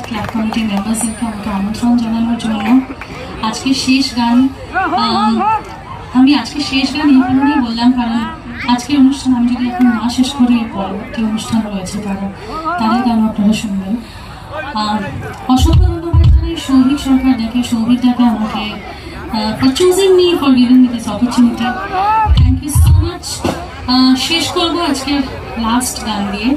Club কমিটির মেম্বার্সদেরকে আমাকে আমন্ত্রণ জানানোর জন্য। আজকে শেষ গান, আমি আজকে শেষ গান এই কারণেই বললাম, কারণ আজকের অনুষ্ঠান আমি যদি এখন না শেষ করি, পরবর্তী অনুষ্ঠান রয়েছে, তাদের গানও আপনারা শুনবেন। অসংখ্য ধন্যবাদ জানাই সৌভিক সরকার দেখে, সৌভিক দাকে আমাকে for choosing me, for giving me this opportunity. Thank you so much. শেষ করবো আজকে লাস্ট গান দিয়ে।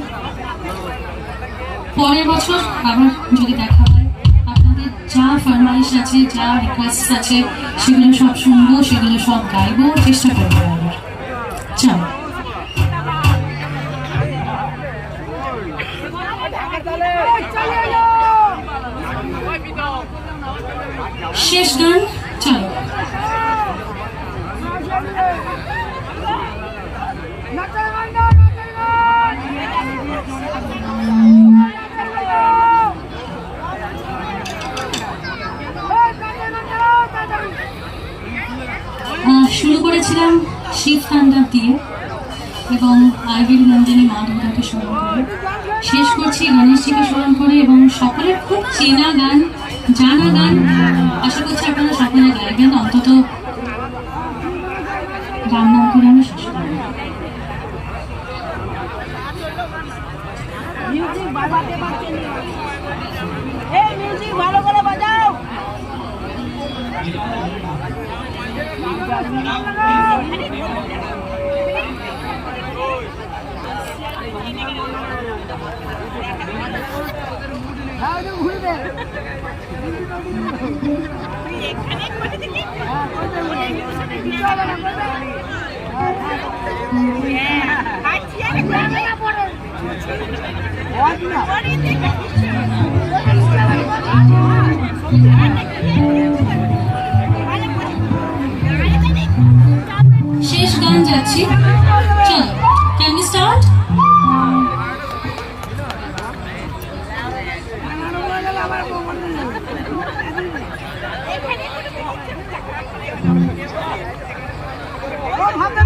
পরের বছর আবার যদি দেখা হয়, আপনাদের যা ফরমাইশ আছে, যা রিকোয়েস্ট আছে, সেগুলো সব শুনবো, সেগুলো সব গাইবো, চেষ্টা করবো আবার। চলো শেষ গান, চলো। শুরু করেছিলাম শিব তাণ্ডব দিয়ে এবং আইগিরি নন্দিনী মা দুর্গাকে স্মরণ করে, শেষ করছি গণেশজিকে স্মরণ করে এবং সকলের খুব চেনা গান, জানা গান। আশা করছি আপনারা সকলে গাইবেন, অন্তত গান নাম করে আমি শেষ করব। ভালো করে বাজাও। শেষ গান যাচ্ছি, চলো। Can we start? ভাবতে